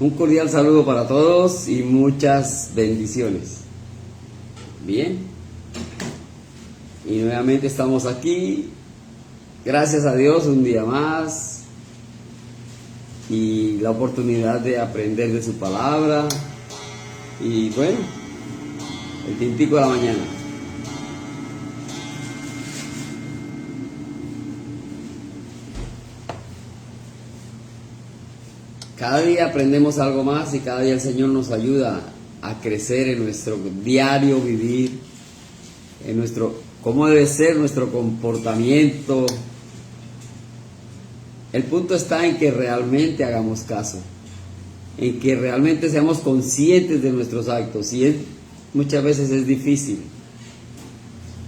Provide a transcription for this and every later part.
Un cordial saludo para todos y muchas bendiciones. Bien. Y nuevamente estamos aquí. Gracias a Dios un día más. Y la oportunidad de aprender de su palabra. Y bueno, el tintico de la mañana. Cada día aprendemos algo más y cada día el Señor nos ayuda a crecer en nuestro diario vivir, en nuestro cómo debe ser nuestro comportamiento. El punto está en que realmente hagamos caso, en que realmente seamos conscientes de nuestros actos, y muchas veces es difícil.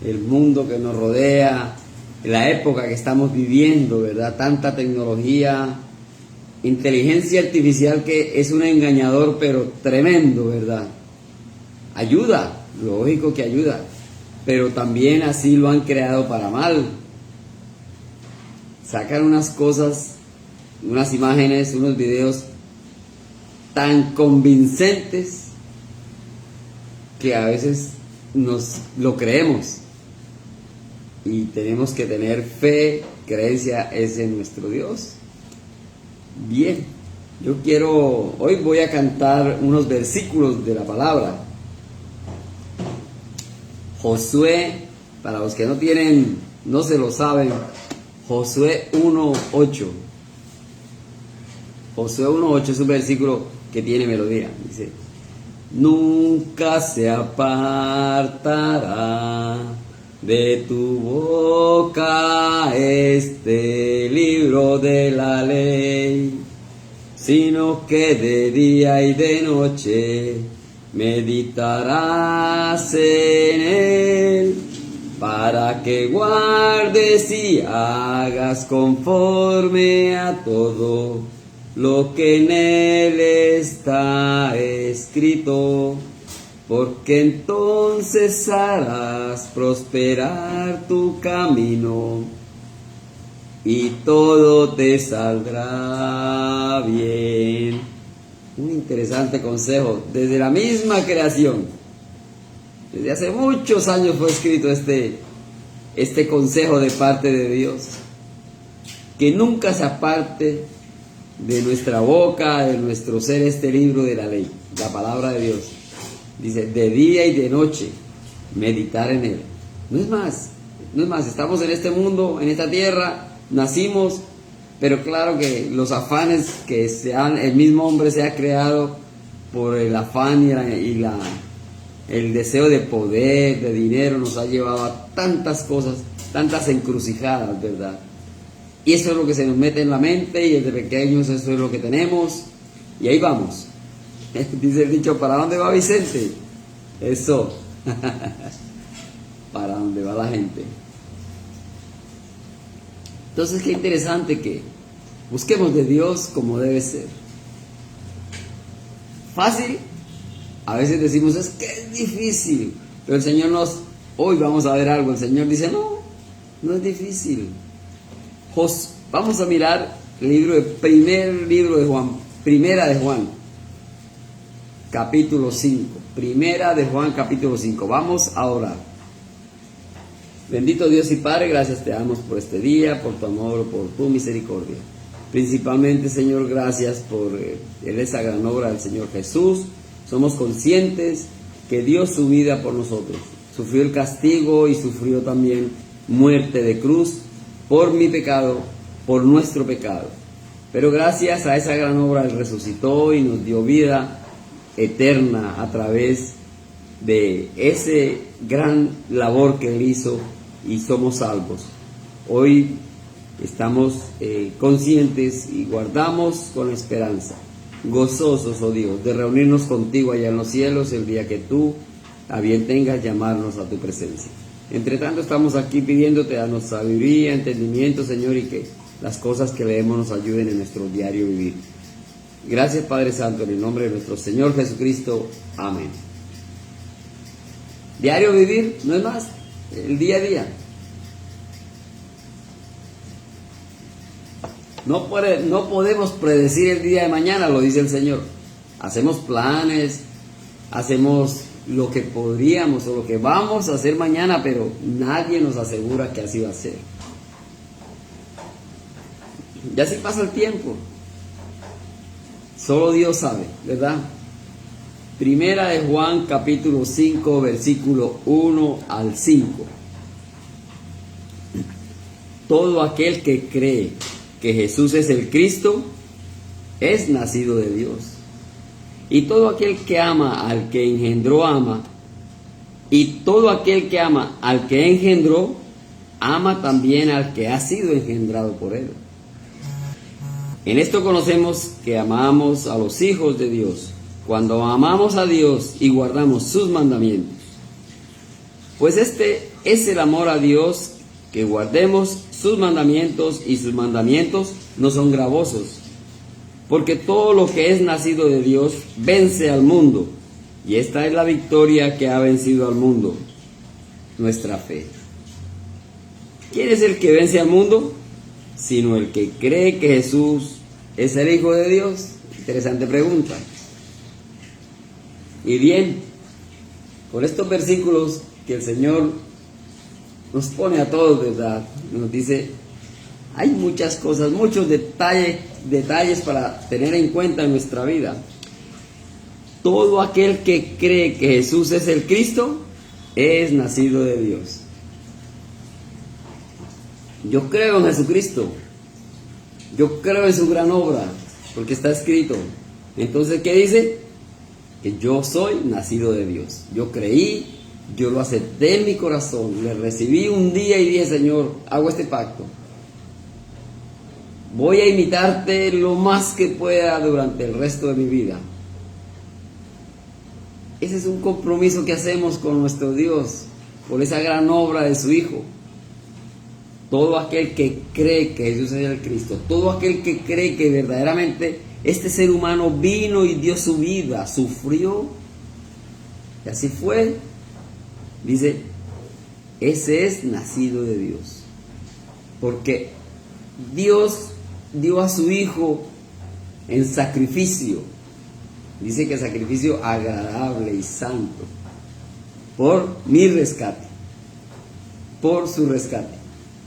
El mundo que nos rodea, la época que estamos viviendo, ¿verdad? Tanta tecnología, inteligencia artificial que es un engañador pero tremendo, ¿verdad? Ayuda, lógico que ayuda, pero también así lo han creado para mal. Sacan unas cosas, unas imágenes, unos videos tan convincentes que a veces nos lo creemos, y tenemos que tener fe, creencia es en nuestro Dios. Bien, hoy voy a cantar unos versículos de la palabra. Josué, para los que no se lo saben, Josué 1:8. Josué 1:8 es un versículo que tiene melodía. Dice: nunca se apartará de tu boca este libro de la ley, sino que de día y de noche meditarás en él, para que guardes y hagas conforme a todo lo que en él está escrito, porque entonces harás prosperar tu camino y todo te saldrá bien. Un interesante consejo desde la misma creación. Desde hace muchos años fue escrito este consejo de parte de Dios, que nunca se aparte de nuestra boca, de nuestro ser, este libro de la ley, la palabra de Dios. Dice: de día y de noche meditar en él. No es más, estamos en este mundo, en esta tierra, nacimos, pero claro que los afanes que el mismo hombre se ha creado por el afán y el deseo de poder, de dinero, nos ha llevado a tantas cosas, tantas encrucijadas, ¿verdad? Y eso es lo que se nos mete en la mente, y desde pequeños eso es lo que tenemos, y ahí vamos. Dice el dicho: ¿para dónde va Vicente? Eso. ¿Para dónde va la gente? Entonces, qué interesante que busquemos de Dios como debe ser. Fácil, a veces decimos es que es difícil, pero el Señor hoy vamos a ver algo, el Señor dice no es difícil. Vamos a mirar primer libro de Juan, Primera de Juan, capítulo 5, Primera de Juan, capítulo 5. Vamos a orar. Bendito Dios y Padre, gracias te damos por este día, por tu amor, por tu misericordia. Principalmente, Señor, gracias por esa gran obra del Señor Jesús. Somos conscientes que dio su vida por nosotros. Sufrió el castigo y sufrió también muerte de cruz por mi pecado, por nuestro pecado. Pero gracias a esa gran obra Él resucitó y nos dio vida eterna a través de ese gran labor que Él hizo, y somos salvos. Hoy estamos conscientes y guardamos con esperanza, gozosos, oh Dios, de reunirnos contigo allá en los cielos el día que tú a bien tengas llamarnos a tu presencia. Entre tanto, estamos aquí pidiéndote, danos sabiduría, entendimiento, Señor, y que las cosas que leemos nos ayuden en nuestro diario vivir. Gracias, Padre Santo, en el nombre de nuestro Señor Jesucristo. Amén. Diario vivir, no es más, el día a día. No podemos predecir el día de mañana, lo dice el Señor. hacemos planes, hacemos lo que podríamos o lo que vamos a hacer mañana, pero nadie nos asegura que así va a ser. Ya así pasa el tiempo. Solo Dios sabe, ¿verdad? Primera de Juan capítulo 5, versículo 1 al 5. Todo aquel que cree que Jesús es el Cristo es nacido de Dios. Y todo aquel que ama al que engendró ama. Y todo aquel que ama al que engendró, ama también al que ha sido engendrado por él. En esto conocemos que amamos a los hijos de Dios, cuando amamos a Dios y guardamos sus mandamientos. Pues este es el amor a Dios, que guardemos sus mandamientos, y sus mandamientos no son gravosos. Porque todo lo que es nacido de Dios vence al mundo, y esta es la victoria que ha vencido al mundo, nuestra fe. ¿Quién es el que vence al mundo? Sino el que cree que Jesús es el Hijo de Dios. Interesante pregunta. Y bien, con estos versículos que el Señor nos pone a todos, ¿verdad? Nos dice, hay muchas cosas, muchos detalles para tener en cuenta en nuestra vida. Todo aquel que cree que Jesús es el Cristo es nacido de Dios. Yo creo en Jesucristo. Yo creo en su gran obra, porque está escrito. Entonces, ¿qué dice? Que yo soy nacido de Dios. Yo creí, yo lo acepté en mi corazón, le recibí un día y dije, Señor, hago este pacto. Voy a imitarte lo más que pueda durante el resto de mi vida. Ese es un compromiso que hacemos con nuestro Dios, por esa gran obra de su Hijo. Todo aquel que cree que Jesús es el Cristo, todo aquel que cree que verdaderamente este ser humano vino y dio su vida, sufrió, y así fue, dice, ese es nacido de Dios. Porque Dios dio a su Hijo en sacrificio, dice que sacrificio agradable y santo, por mi rescate, por su rescate,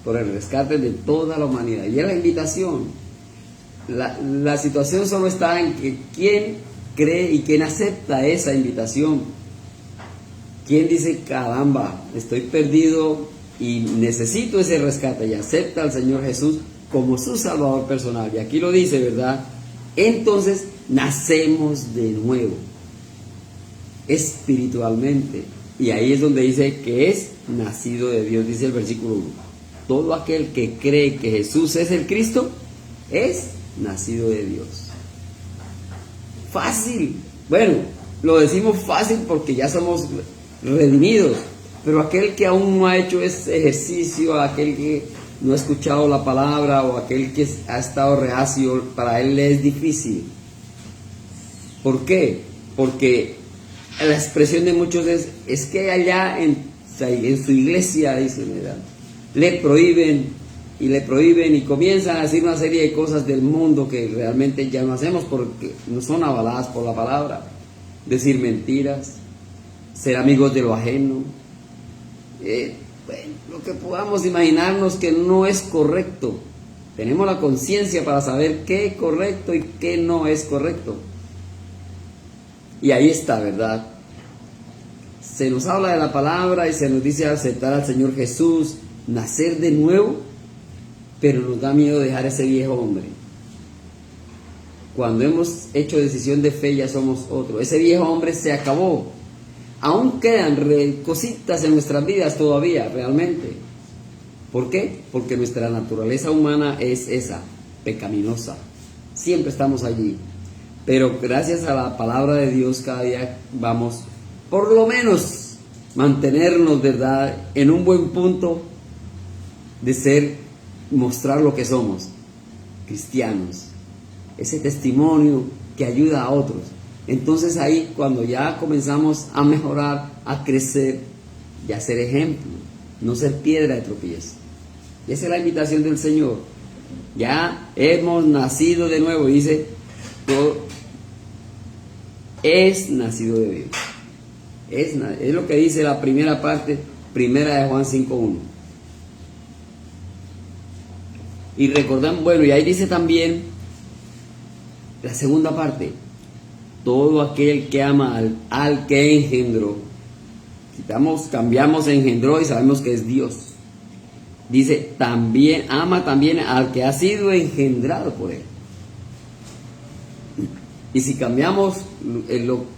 por el rescate de toda la humanidad. Y es la invitación. La situación solo está en que quién cree y quién acepta esa invitación. Quién dice, caramba, estoy perdido y necesito ese rescate, y acepta al Señor Jesús como su Salvador personal. Y aquí lo dice, ¿verdad? Entonces nacemos de nuevo, espiritualmente. Y ahí es donde dice que es nacido de Dios, dice el versículo 1. Todo aquel que cree que Jesús es el Cristo es nacido de Dios. Fácil. Bueno, lo decimos fácil porque ya somos redimidos. Pero aquel que aún no ha hecho ese ejercicio, aquel que no ha escuchado la palabra, o aquel que ha estado reacio, para él es difícil. ¿Por qué? Porque la expresión de muchos es que allá en su iglesia, dicen, ¿verdad?, le prohíben y comienzan a decir una serie de cosas del mundo que realmente ya no hacemos porque no son avaladas por la palabra. Decir mentiras, ser amigos de lo ajeno, lo que podamos imaginarnos que no es correcto. Tenemos la conciencia para saber qué es correcto y qué no es correcto. Y ahí está, ¿verdad? Se nos habla de la palabra y se nos dice aceptar al Señor Jesús, nacer de nuevo, pero nos da miedo dejar ese viejo hombre. Cuando hemos hecho decisión de fe ya somos otro. Ese viejo hombre se acabó. Aún quedan cositas en nuestras vidas todavía, realmente. ¿Por qué? Porque nuestra naturaleza humana es esa, pecaminosa. Siempre estamos allí. Pero gracias a la palabra de Dios cada día vamos, por lo menos, mantenernos, ¿verdad?, en un buen punto de mostrar lo que somos, cristianos. Ese testimonio que ayuda a otros. Entonces ahí, cuando ya comenzamos a mejorar, a crecer, ya ser ejemplo, no ser piedra de tropiezo. Y esa es la invitación del Señor. Ya hemos nacido de nuevo, dice, es nacido de Dios. Es lo que dice la primera parte, primera de Juan 5:1. Y recordamos, bueno, y ahí dice también la segunda parte, todo aquel que ama al que engendró. Cambiamos engendró y sabemos que es Dios. Dice, también ama también al que ha sido engendrado por él. Y si cambiamos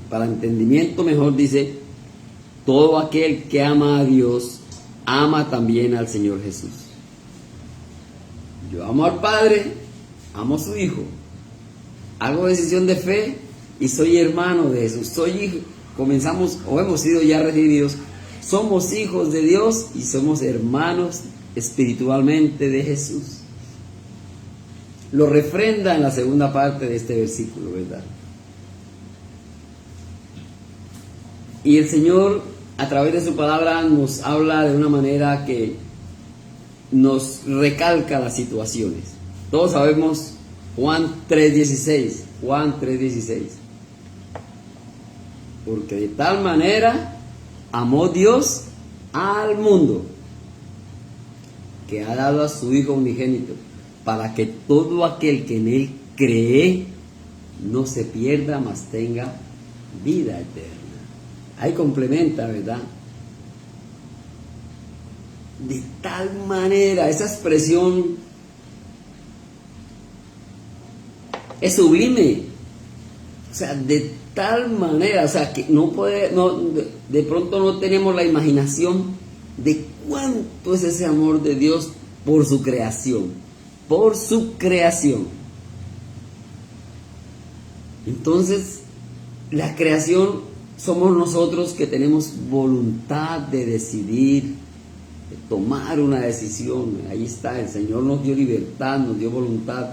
para entendimiento mejor, dice, todo aquel que ama a Dios, ama también al Señor Jesús. Yo amo al Padre, amo a su Hijo, hago decisión de fe y soy hermano de Jesús, soy hijo, comenzamos o hemos sido ya recibidos, somos hijos de Dios y somos hermanos espiritualmente de Jesús. Lo refrenda en la segunda parte de este versículo, ¿verdad? Y el Señor, a través de su palabra, nos habla de una manera que nos recalca las situaciones. Todos sabemos Juan 3:16, Juan 3:16. Porque de tal manera amó Dios al mundo, que ha dado a su Hijo unigénito, para que todo aquel que en Él cree no se pierda, mas tenga vida eterna. Ahí complementa, ¿verdad? De tal manera, esa expresión es sublime. O sea, de tal manera, o sea, que de pronto no tenemos la imaginación de cuánto es ese amor de Dios por su creación, por su creación. Entonces, la creación somos nosotros que tenemos voluntad de decidir, de tomar una decisión. Ahí está, el Señor nos dio libertad, nos dio voluntad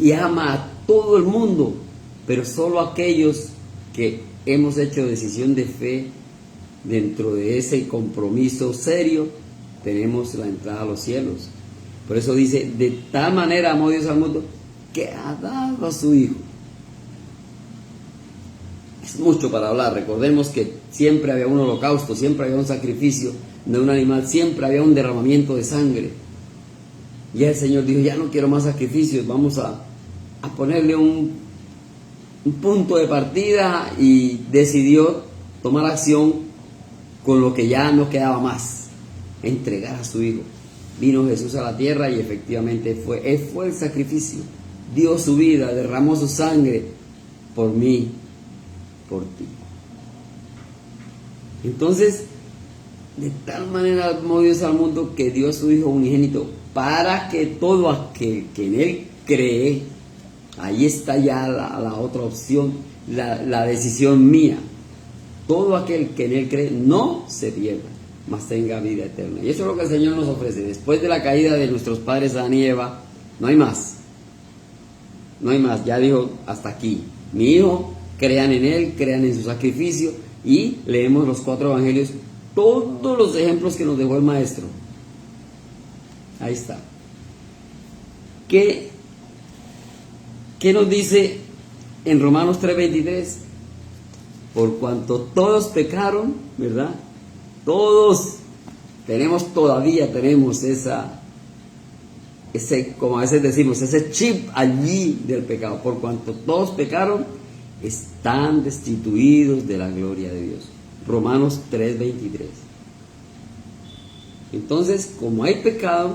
y ama a todo el mundo, pero solo aquellos que hemos hecho decisión de fe, dentro de ese compromiso serio, tenemos la entrada a los cielos. Por eso dice, de tal manera amó Dios al mundo, que ha dado a su Hijo. Es mucho para hablar. Recordemos que siempre había un holocausto, siempre había un sacrificio de un animal, siempre había un derramamiento de sangre. Y el Señor dijo, ya no quiero más sacrificios, vamos a ponerle un punto de partida, y decidió tomar acción con lo que ya no quedaba más, entregar a su Hijo. Vino Jesús a la tierra y efectivamente Él fue el sacrificio, dio su vida, derramó su sangre por mí, por ti. Entonces, de tal manera amó Dios al mundo que dio a su Hijo unigénito, para que todo aquel que en Él cree, ahí está ya la otra opción, la decisión mía, todo aquel que en Él cree no se pierda, mas tenga vida eterna. Y eso es lo que el Señor nos ofrece. Después de la caída de nuestros padres Adán y Eva, no hay más. No hay más. Ya dijo, hasta aquí. Mi Hijo, crean en Él, crean en su sacrificio. Y leemos los 4 evangelios, todos los ejemplos que nos dejó el Maestro. Ahí está. ¿Qué nos dice en Romanos 3:23? Por cuanto todos pecaron, ¿verdad? Todos todavía tenemos como a veces decimos, ese chip allí del pecado. Por cuanto todos pecaron, están destituidos de la gloria de Dios. Romanos 3:23. Entonces, como hay pecado,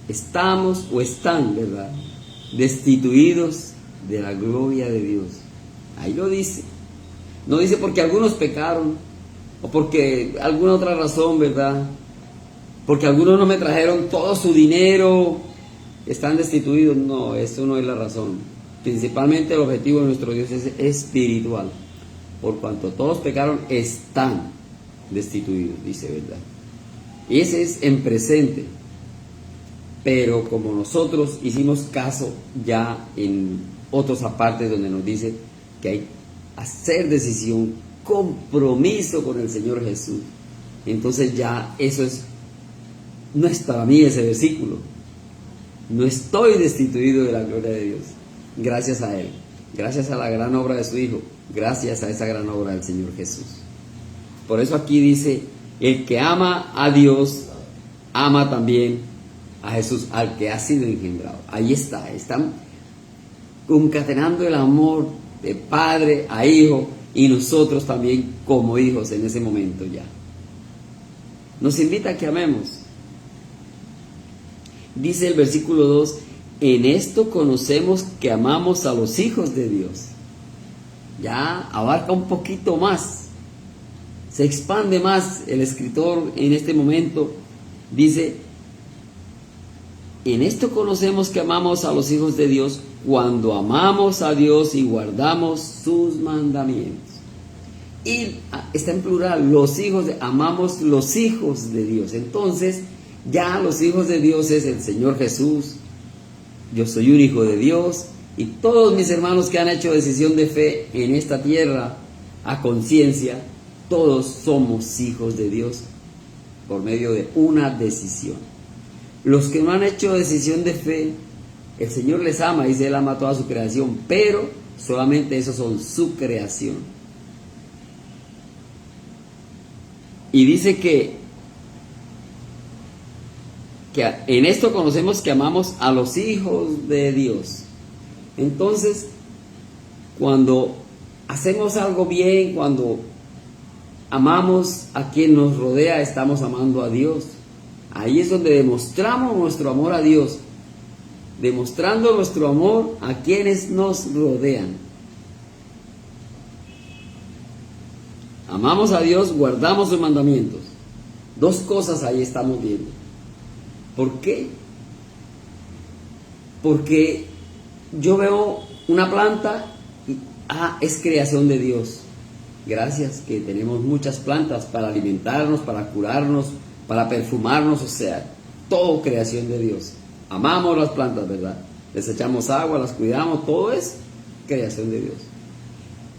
están, ¿verdad?, destituidos de la gloria de Dios. Ahí lo dice. No dice porque algunos pecaron, o porque alguna otra razón, ¿verdad? Porque algunos no me trajeron todo su dinero, están destituidos. No, eso no es la razón. Principalmente el objetivo de nuestro Dios es espiritual. Por cuanto todos pecaron, están destituidos, dice, ¿verdad? Y ese es en presente. Pero como nosotros hicimos caso ya en otros apartes donde nos dice que hay hacer decisión, compromiso con el Señor Jesús, entonces ya eso no es para mí ese versículo. No estoy destituido de la gloria de Dios, gracias a Él. gracias a la gran obra de su Hijo, gracias a esa gran obra del Señor Jesús. Por eso aquí dice, el que ama a Dios, ama también a Jesús, al que ha sido engendrado. Ahí está, están concatenando el amor de padre a hijo y nosotros también como hijos en ese momento ya. Nos invita a que amemos. Dice el versículo 2, en esto conocemos que amamos a los hijos de Dios. Ya abarca un poquito más, se expande más el escritor en este momento. Dice, en esto conocemos que amamos a los hijos de Dios cuando amamos a Dios y guardamos sus mandamientos. Y está en plural, los hijos amamos los hijos de Dios. Entonces, ya los hijos de Dios es el Señor Jesús. Yo soy un hijo de Dios y todos mis hermanos que han hecho decisión de fe en esta tierra a conciencia, todos somos hijos de Dios por medio de una decisión. Los que no han hecho decisión de fe, el Señor les ama, dice, Él ama toda su creación, pero solamente esos son su creación. Y dice que en esto conocemos que amamos a los hijos de Dios. Entonces, cuando hacemos algo bien, cuando amamos a quien nos rodea, estamos amando a Dios. Ahí es donde demostramos nuestro amor a Dios, demostrando nuestro amor a quienes nos rodean. Amamos a Dios, guardamos sus mandamientos. Dos cosas ahí estamos viendo. ¿Por qué? Porque yo veo una planta y es creación de Dios. Gracias que tenemos muchas plantas para alimentarnos, para curarnos, para perfumarnos, o sea, todo creación de Dios. Amamos las plantas, ¿verdad? Les echamos agua, las cuidamos, todo es creación de Dios.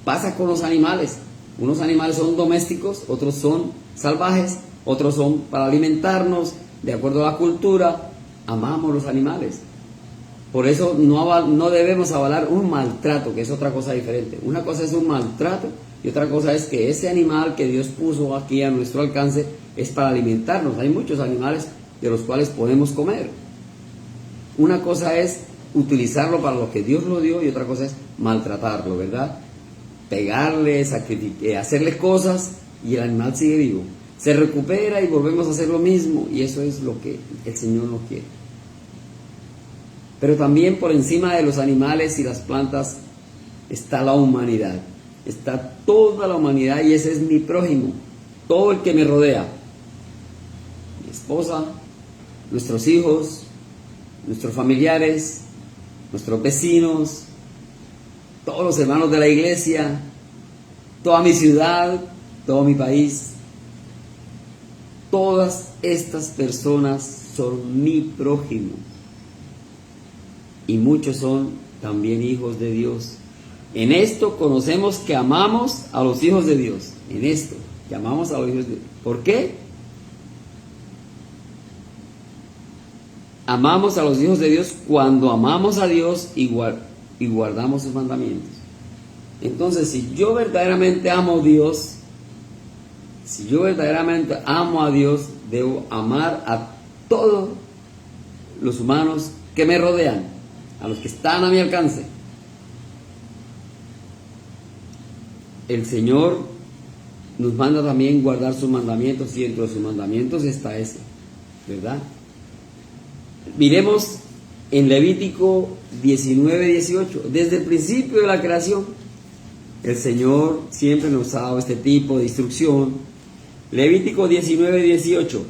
Pasa con los animales. Unos animales son domésticos, otros son salvajes, otros son para alimentarnos, de acuerdo a la cultura. Amamos los animales. Por eso no debemos avalar un maltrato, que es otra cosa diferente. Una cosa es un maltrato y otra cosa es que ese animal que Dios puso aquí a nuestro alcance es para alimentarnos. Hay muchos animales de los cuales podemos comer. Una cosa es utilizarlo para lo que Dios lo dio y otra cosa es maltratarlo, ¿verdad? Pegarle, hacerle cosas y el animal sigue vivo. Se recupera y volvemos a hacer lo mismo, y eso es lo que el Señor no quiere. Pero también por encima de los animales y las plantas está la humanidad. Está toda la humanidad y ese es mi prójimo, todo el que me rodea. Mi esposa, nuestros hijos, nuestros familiares, nuestros vecinos, todos los hermanos de la iglesia, toda mi ciudad, todo mi país. Todas estas personas son mi prójimo. Y muchos son también hijos de Dios. En esto conocemos que amamos a los hijos de Dios. En esto, que amamos a los hijos de Dios. ¿Por qué? Amamos a los hijos de Dios cuando amamos a Dios y guardamos sus mandamientos. Entonces, si yo verdaderamente amo a Dios, si yo verdaderamente amo a Dios, debo amar a todos los humanos que me rodean, a los que están a mi alcance. El Señor nos manda también guardar sus mandamientos y dentro de sus mandamientos está ese, ¿verdad? Miremos en Levítico 19:18, desde el principio de la creación, el Señor siempre nos ha dado este tipo de instrucción. Levítico 19:18,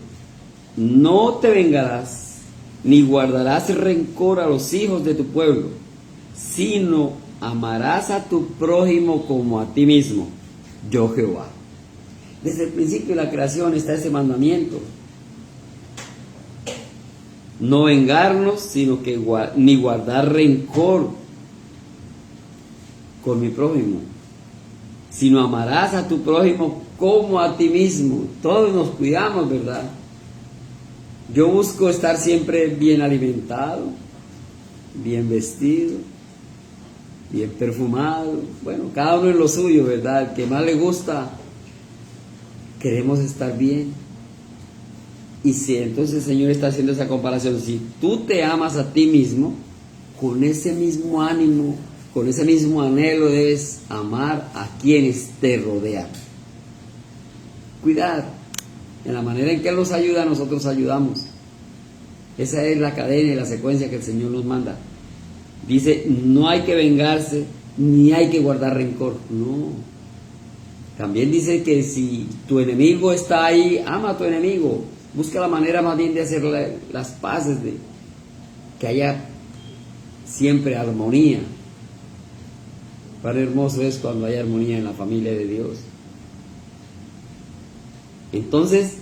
no te vengarás ni guardarás rencor a los hijos de tu pueblo, sino amarás a tu prójimo como a ti mismo, yo Jehová. Desde el principio de la creación está ese mandamiento. No vengarnos, sino que ni guardar rencor con mi prójimo, sino amarás a tu prójimo como a ti mismo. Todos nos cuidamos, ¿verdad? Yo busco estar siempre bien alimentado, bien vestido, bien perfumado. Bueno, cada uno en lo suyo, ¿verdad? El que más le gusta, queremos estar bien. Y si entonces el Señor está haciendo esa comparación, si tú te amas a ti mismo, con ese mismo ánimo, con ese mismo anhelo debes amar a quienes te rodean. Cuidar, en la manera en que Él nos ayuda, nosotros ayudamos. Esa es la cadena y la secuencia que el Señor nos manda. Dice, no hay que vengarse, ni hay que guardar rencor. No. También dice que si tu enemigo está ahí, ama a tu enemigo. Busca la manera más bien de hacer las paces, de que haya siempre armonía. Cuán hermoso es cuando hay armonía en la familia de Dios. Entonces,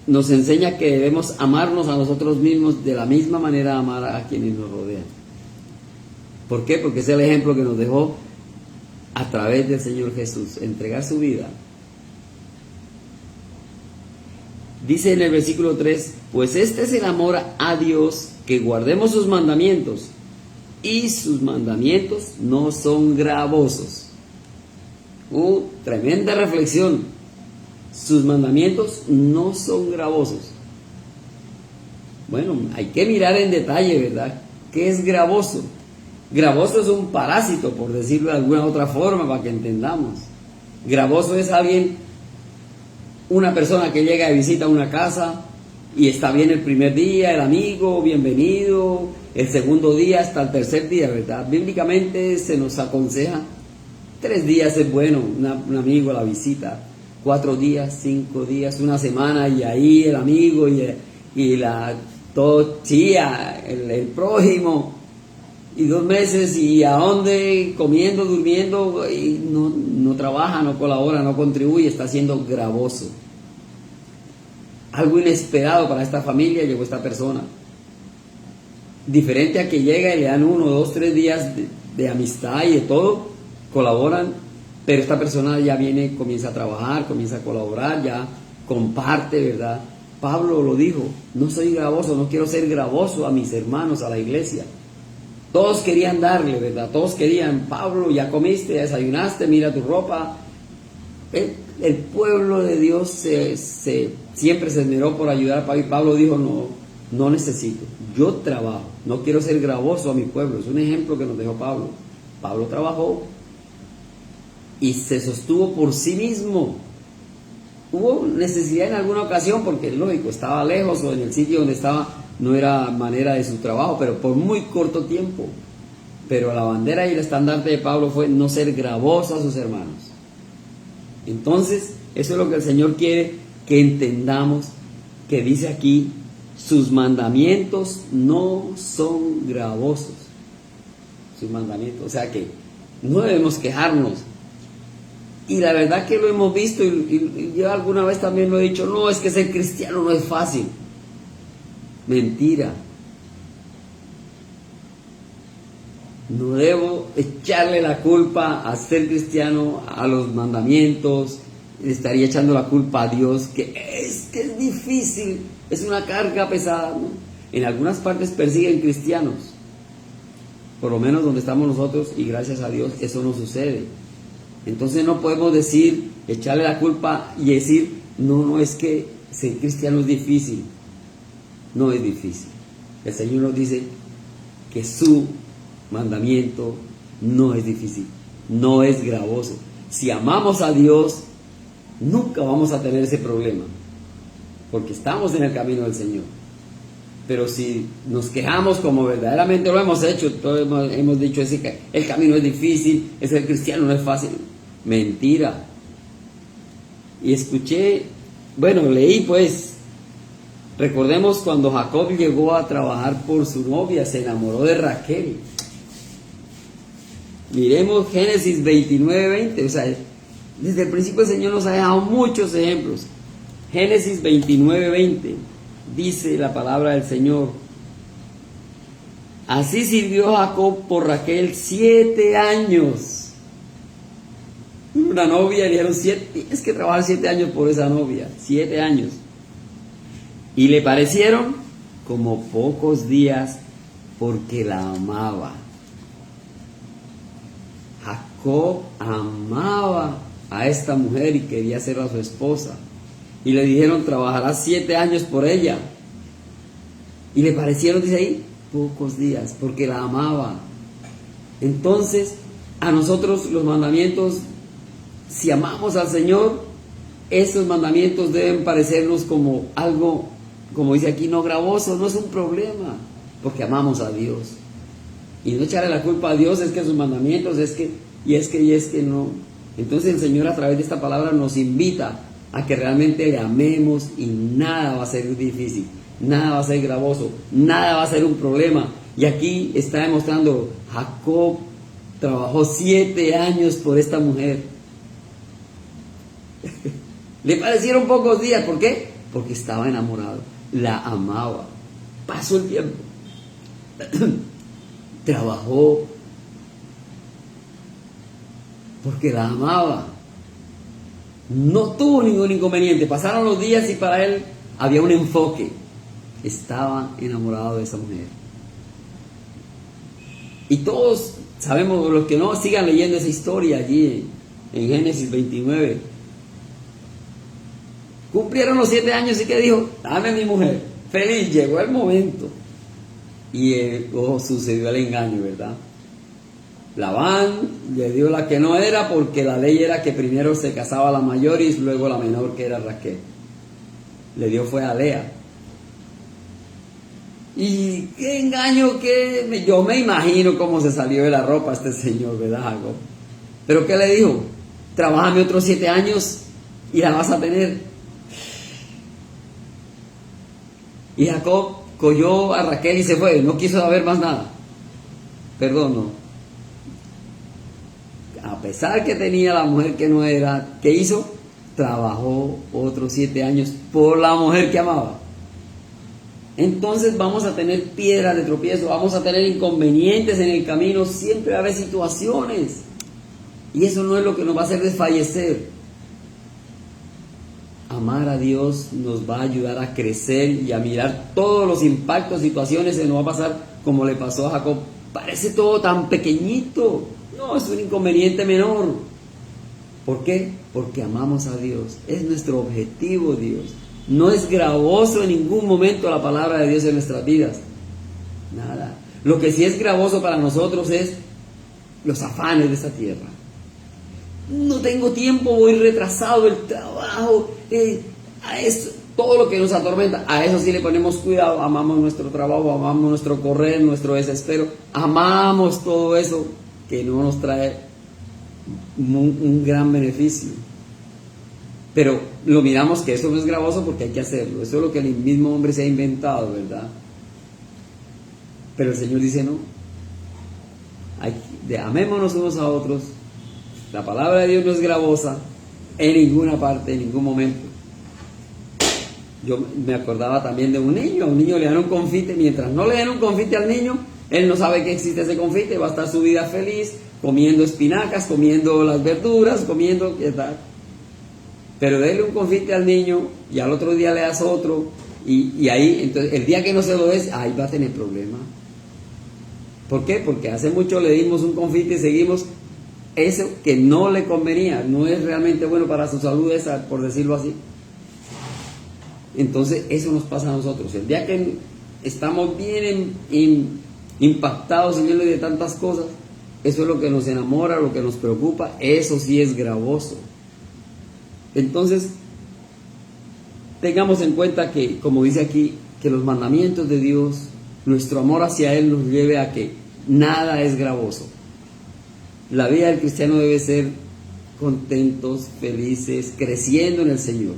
nos enseña que debemos amarnos a nosotros mismos de la misma manera amar a quienes nos rodean. ¿Por qué? Porque es el ejemplo que nos dejó a través del Señor Jesús, entregar su vida. Dice en el versículo 3, pues este es el amor a Dios, que guardemos sus mandamientos, y sus mandamientos no son gravosos. Tremenda reflexión. Sus mandamientos no son gravosos. Bueno, hay que mirar en detalle, ¿verdad? ¿Qué es gravoso? Gravoso es un parásito, por decirlo de alguna otra forma, para que entendamos. Gravoso es alguien, una persona que llega de visita a una casa y está bien el primer día, el amigo, bienvenido, el segundo día hasta el tercer día, ¿verdad? Bíblicamente se nos aconseja 3 días es bueno, un amigo a la visita, 4 días, 5 días, una semana y ahí el amigo y todo chía, el prójimo, y 2 meses y a dónde, comiendo, durmiendo, y no trabaja, no colabora, no contribuye, está siendo gravoso. Algo inesperado para esta familia llegó esta persona. Diferente a que llega y le dan 1, 2, 3 días de amistad y de todo, colaboran, pero esta persona ya viene, comienza a trabajar, comienza a colaborar, ya comparte, ¿verdad? Pablo lo dijo, no soy gravoso, no quiero ser gravoso a mis hermanos, a la iglesia. Todos querían darle, ¿verdad? Todos querían, Pablo, ya comiste, ya desayunaste, mira tu ropa. El pueblo de Dios siempre se esmeró por ayudar a Pablo, y Pablo dijo, no necesito, yo trabajo, no quiero ser gravoso a mi pueblo. Es un ejemplo que nos dejó Pablo. Pablo trabajó y se sostuvo por sí mismo. Hubo necesidad en alguna ocasión, porque es lógico, estaba lejos o en el sitio donde estaba no era manera de su trabajo, pero por muy corto tiempo. Pero la bandera y el estandarte de Pablo fue no ser gravoso a sus hermanos. Entonces, eso es lo que el Señor quiere que entendamos, que dice aquí, sus mandamientos no son gravosos. Sus mandamientos, o sea que no debemos quejarnos. Y la verdad que lo hemos visto, y yo alguna vez también lo he dicho, no, es que ser cristiano no es fácil. Mentira. No debo echarle la culpa a ser cristiano, a los mandamientos. Estaría echando la culpa a Dios, que es difícil, es una carga pesada, ¿no? En algunas partes persiguen cristianos, por lo menos donde estamos nosotros, y gracias a Dios eso no sucede. Entonces no podemos decir, echarle la culpa y decir, no, es que ser cristiano es difícil. No es difícil. El Señor nos dice que su mandamiento no es difícil, no es gravoso. Si amamos a Dios, nunca vamos a tener ese problema, porque estamos en el camino del Señor. Pero si nos quejamos, como verdaderamente lo hemos hecho, todos hemos dicho, el camino es difícil, ser cristiano no es fácil. Mentira. Y leí pues, recordemos cuando Jacob llegó a trabajar por su novia, se enamoró de Raquel. Miremos Génesis 29:20, o sea, desde el principio el Señor nos ha dejado muchos ejemplos. Génesis 29:20, dice la palabra del Señor: así sirvió Jacob por Raquel 7 años. Una novia, le dijeron, tienes que trabajar 7 años por esa novia, 7 años. Y le parecieron como pocos días, porque la amaba. Jacob amaba a esta mujer y quería hacerla su esposa. Y le dijeron, trabajarás 7 años por ella. Y le parecieron, dice ahí, pocos días, porque la amaba. Entonces, a nosotros los mandamientos, si amamos al Señor, esos mandamientos deben parecernos como algo, como dice aquí, no gravoso, no es un problema, porque amamos a Dios. Y no echarle la culpa a Dios, es que sus mandamientos, es que no. Entonces el Señor a través de esta palabra nos invita a que realmente le amemos y nada va a ser difícil, nada va a ser gravoso, nada va a ser un problema. Y aquí está demostrando, Jacob trabajó 7 años por esta mujer. Le parecieron pocos días, ¿por qué? Porque estaba enamorado, la amaba. Pasó el tiempo, trabajó porque la amaba. No tuvo ningún inconveniente. Pasaron los días y para él había un enfoque. Estaba enamorado de esa mujer. Y todos sabemos, los que no, sigan leyendo esa historia allí en Génesis 29. Cumplieron los 7 años y que dijo, dame mi mujer. Feliz, llegó el momento. Y sucedió el engaño, ¿verdad? Labán le dio la que no era, porque la ley era que primero se casaba la mayor y luego la menor, que era Raquel. Le dio fue a Lea. Y qué engaño, que yo me imagino cómo se salió de la ropa este señor, ¿verdad, Jacob? Pero ¿qué le dijo? Trabájame otros 7 años y la vas a tener. Y Jacob cogió a Raquel y se fue, no quiso saber más nada. Perdón, no. A pesar que tenía la mujer que no era, ¿qué hizo? Trabajó otros 7 años por la mujer que amaba. Entonces vamos a tener piedras de tropiezo, vamos a tener inconvenientes en el camino, siempre va a haber situaciones. Y eso no es lo que nos va a hacer desfallecer. Amar a Dios nos va a ayudar a crecer y a mirar todos los impactos, situaciones, se nos va a pasar como le pasó a Jacob. Parece todo tan pequeñito. No, es un inconveniente menor. ¿Por qué? Porque amamos a Dios. Es nuestro objetivo, Dios. No es gravoso en ningún momento la palabra de Dios en nuestras vidas. Nada. Lo que sí es gravoso para nosotros es los afanes de esta tierra. No tengo tiempo, voy retrasado, el trabajo, a eso, todo lo que nos atormenta, a eso sí le ponemos cuidado. Amamos nuestro trabajo, amamos nuestro correr, nuestro desespero, amamos todo eso que no nos trae un gran beneficio. Pero lo miramos que eso no es gravoso porque hay que hacerlo. Eso es lo que el mismo hombre se ha inventado, ¿verdad? Pero el Señor dice no. Amémonos unos a otros. La palabra de Dios no es gravosa en ninguna parte, en ningún momento. Yo me acordaba también de un niño. A un niño le dan un confite. Mientras no le den un confite al niño, él no sabe que existe ese confite. Va a estar su vida feliz, comiendo espinacas, comiendo las verduras, comiendo, ¿qué tal? Pero déle un confite al niño y al otro día le das otro. Y ahí, entonces, el día que no se lo des, ahí va a tener problema. ¿Por qué? Porque hace mucho le dimos un confite y seguimos eso que no le convenía, no es realmente bueno para su salud, esa, por decirlo así. Entonces eso nos pasa a nosotros. El día que estamos bien impactados en medio de tantas cosas, eso es lo que nos enamora, lo que nos preocupa, eso sí es gravoso. Entonces tengamos en cuenta que, como dice aquí, que los mandamientos de Dios, nuestro amor hacia Él nos lleve a que nada es gravoso. La vida del cristiano debe ser contentos, felices, creciendo en el Señor.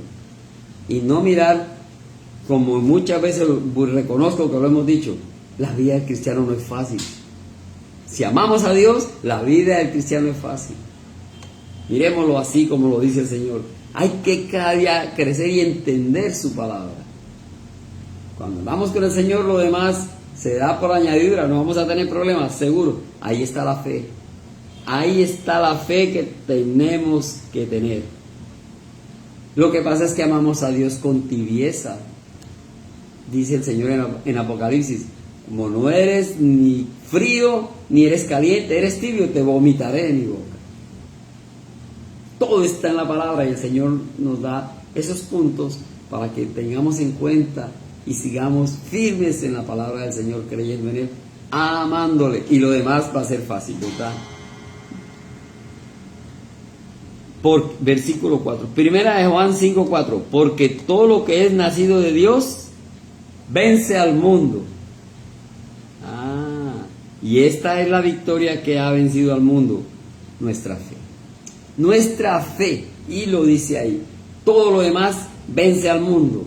Y no mirar, como muchas veces reconozco que lo hemos dicho, la vida del cristiano no es fácil. Si amamos a Dios, la vida del cristiano es fácil. Miremoslo así como lo dice el Señor. Hay que cada día crecer y entender su palabra. Cuando vamos con el Señor, lo demás se da por añadidura, no vamos a tener problemas, seguro. Ahí está la fe. Ahí está la fe que tenemos que tener. Lo que pasa es que amamos a Dios con tibieza. Dice el Señor en Apocalipsis, Como no eres ni frío, ni eres caliente, eres tibio, te vomitaré de mi boca. Todo está en la palabra y el Señor nos da esos puntos para que tengamos en cuenta y sigamos firmes en la palabra del Señor, creyendo en Él, amándole, y lo demás va a ser fácil, ¿verdad? Por versículo 4, primera de Juan 5:4, porque todo lo que es nacido de Dios vence al mundo. Y esta es la victoria que ha vencido al mundo, nuestra fe. Nuestra fe, y lo dice ahí, todo lo demás vence al mundo.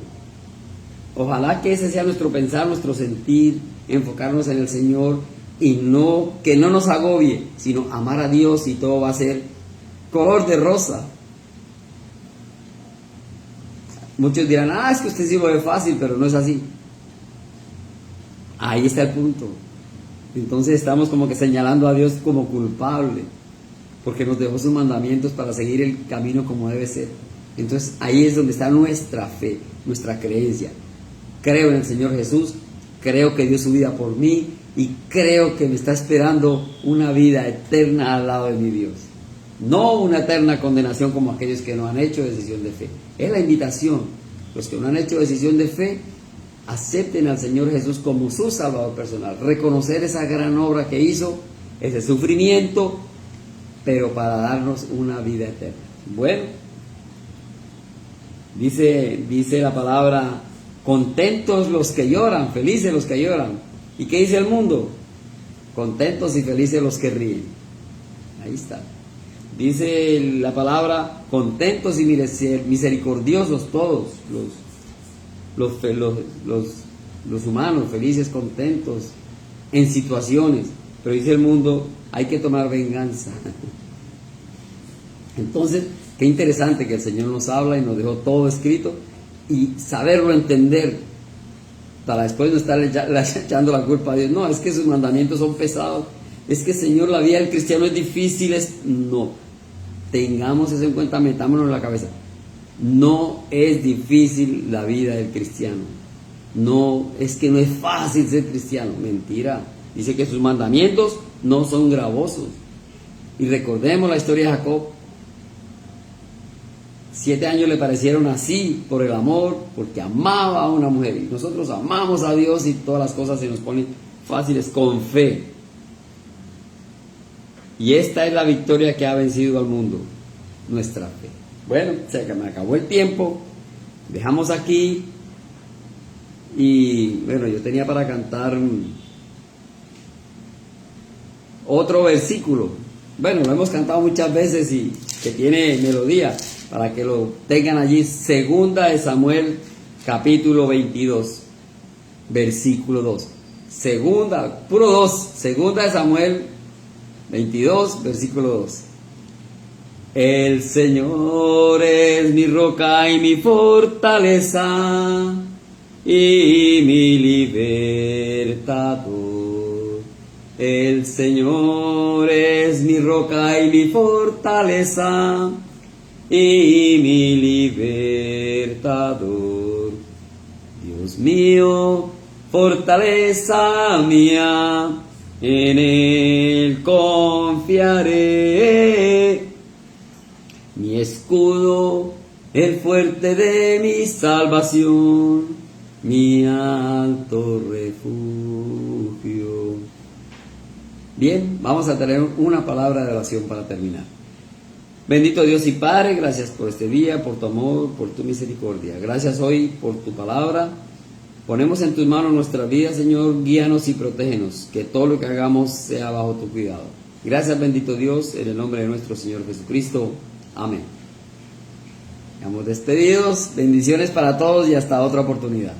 Ojalá que ese sea nuestro pensar, nuestro sentir, enfocarnos en el Señor y no que no nos agobie, sino amar a Dios, y todo va a ser color de rosa. Muchos dirán, es que usted sí lo ve fácil, pero no es así. Ahí está el punto. Entonces estamos como que señalando a Dios como culpable, porque nos dejó sus mandamientos para seguir el camino como debe ser. Entonces ahí es donde está nuestra fe, nuestra creencia. Creo en el Señor Jesús, creo que dio su vida por mí y creo que me está esperando una vida eterna al lado de mi Dios. No una eterna condenación como aquellos que no han hecho decisión de fe. Es la invitación. Los que no han hecho decisión de fe, acepten al Señor Jesús como su Salvador personal. Reconocer esa gran obra que hizo, ese sufrimiento, pero para darnos una vida eterna. Bueno, dice la palabra, contentos los que lloran, felices los que lloran. ¿Y qué dice el mundo? Contentos y felices los que ríen. Ahí está. Dice la palabra, contentos y misericordiosos todos los humanos, felices, contentos en situaciones. Pero dice el mundo, hay que tomar venganza. Entonces, qué interesante que el Señor nos habla y nos dejó todo escrito, y saberlo entender para después no estar echando la culpa a Dios. No, es que sus mandamientos son pesados, es que, Señor, la vida del cristiano es difícil. No, tengamos eso en cuenta, metámonos en la cabeza. No es difícil la vida del cristiano. No, es que no es fácil ser cristiano. Mentira. Dice que sus mandamientos no son gravosos. Y recordemos la historia de Jacob. 7 años le parecieron así por el amor, porque amaba a una mujer. Y nosotros amamos a Dios y todas las cosas se nos ponen fáciles con fe. Y esta es la victoria que ha vencido al mundo, nuestra fe. Bueno, se me acabó el tiempo, dejamos aquí, y bueno, yo tenía para cantar otro versículo. Bueno, lo hemos cantado muchas veces y que tiene melodía, para que lo tengan allí. Segunda de Samuel, capítulo 22, versículo 2. Segunda de Samuel 22, versículo 2. El Señor es mi roca y mi fortaleza y mi libertador. El Señor es mi roca y mi fortaleza y mi libertador. Dios mío, fortaleza mía, en Él confiaré. Mi escudo, el fuerte de mi salvación, mi alto refugio. Bien, vamos a tener una palabra de oración para terminar. Bendito Dios y Padre, gracias por este día, por tu amor, por tu misericordia. Gracias hoy por tu palabra. Ponemos en tus manos nuestra vida, Señor, guíanos y protégenos, que todo lo que hagamos sea bajo tu cuidado. Gracias, bendito Dios, en el nombre de nuestro Señor Jesucristo. Amén. Estamos despedidos, bendiciones para todos y hasta otra oportunidad.